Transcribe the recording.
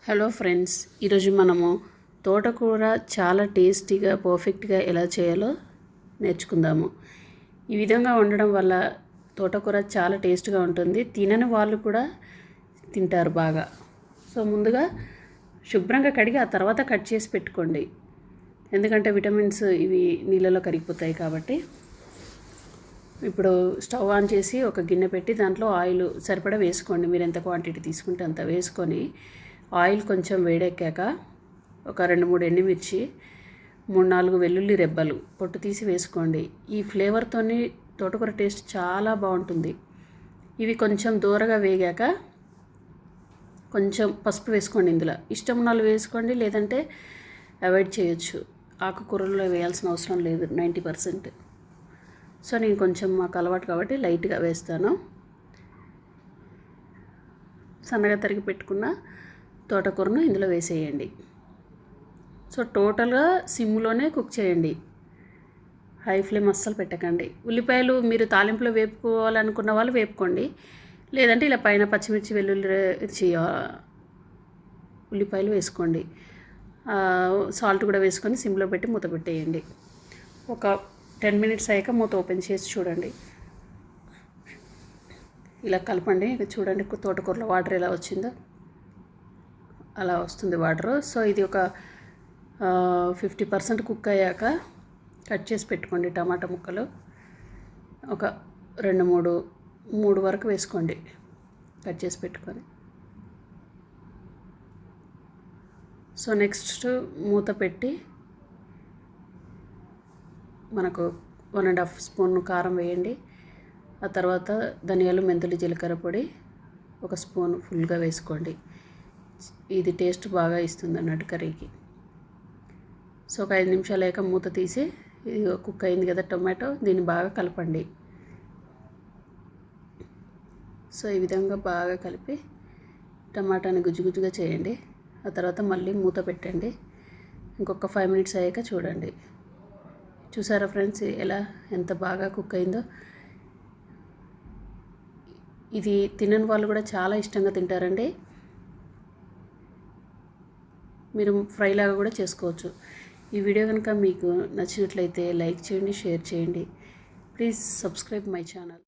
Hello friends, ఈరోజు మనము తోటకూర చాలా టేస్టీగా పర్ఫెక్ట్గా ఎలా చేయాలో నేర్చుకుందాము. ఈ విధంగా వండడం వల్ల తోటకూర చాలా టేస్ట్గా ఉంటుంది. తినని వాళ్ళు కూడా తింటారు బాగా. సో ముందుగా శుభ్రంగా కడిగి ఆ తర్వాత కట్ చేసి పెట్టుకోండి. ఎందుకంటే విటమిన్స్ ఇవి నీళ్ళలో కరిగిపోతాయి కాబట్టి. ఇప్పుడు స్టవ్ ఆన్ చేసి ఒక గిన్నె పెట్టి దాంట్లో ఆయిల్ సరిపడా వేసుకోండి. మీరు ఎంత క్వాంటిటీ తీసుకుంటే అంత వేసుకొని ఆయిల్ కొంచెం వేడెక్కాక ఒక 2-3 ఎండుమిర్చి, 3-4 వెల్లుల్లి రెబ్బలు పొట్టు తీసి వేసుకోండి. ఈ ఫ్లేవర్తోని తోటకూర టేస్ట్ చాలా బాగుంటుంది. ఇవి కొంచెం దూరగా వేగాక కొంచెం పసుపు వేసుకోండి. ఇందులో ఇష్టం ఉన్న వాళ్ళు వేసుకోండి, లేదంటే అవాయిడ్ చేయొచ్చు. ఆకుకూరల్లో వేయాల్సిన అవసరం లేదు 90%. సో నేను కొంచెం మాకు అలవాటు కాబట్టి లైట్గా వేస్తాను. సన్నగా తరిగి పెట్టుకున్న తోటకూరను ఇందులో వేసేయండి. సో టోటల్గా సిమ్లోనే కుక్ చేయండి, హై ఫ్లేమ్ అస్సలు పెట్టకండి. ఉల్లిపాయలు మీరు తాలింపులో వేపుకోవాలనుకున్న వాళ్ళు వేపుకోండి, లేదంటే ఇలా పైన పచ్చిమిర్చి ఉల్లిపాయలు వేసుకోండి. సాల్ట్ కూడా వేసుకొని సిమ్లో పెట్టి మూత పెట్టేయండి. ఒక 10 మినిట్స్ అయ్యాక మూత ఓపెన్ చేసి చూడండి. ఇలా కలపండి. చూడండి తోటకూరలో వాటర్ ఎలా వచ్చిందో, అలా వస్తుంది వాటర్. సో ఇది ఒక 50% కుక్ అయ్యాక కట్ చేసి పెట్టుకోండి టమాటా ముక్కలు. ఒక 2-3 వరకు వేసుకోండి కట్ చేసి పెట్టుకొని. సో నెక్స్ట్ మూత పెట్టి మనకు 1.5 స్పూన్ కారం వేయండి. ఆ తర్వాత ధనియాలు, మెంతులు, జీలకర్ర పొడి 1 స్పూన్ ఫుల్గా వేసుకోండి. ఇది టేస్ట్ బాగా ఇస్తుంది అన్నట్టు కర్రీకి. సో ఒక 5 నిమిషాలు అయ్యాక మూత తీసి, ఇది కుక్ అయింది కదా టొమాటో, దీన్ని బాగా కలపండి. సో ఈ విధంగా బాగా కలిపి టమాటాని గుజ్జుగుజ్జుగా చేయండి. ఆ తర్వాత మళ్ళీ మూత పెట్టండి. ఇంకొక 5 మినిట్స్ అయ్యాక చూడండి. చూసారా ఫ్రెండ్స్ ఎంత బాగా కుక్ అయిందో. ఇది తినని వాళ్ళు కూడా చాలా ఇష్టంగా తింటారండి. మీరు ఫ్రై లాగా కూడా చేసుకోవచ్చు. ఈ వీడియో కనుక మీకు నచ్చినట్లయితే లైక్ చేయండి, షేర్ చేయండి. Please subscribe my channel.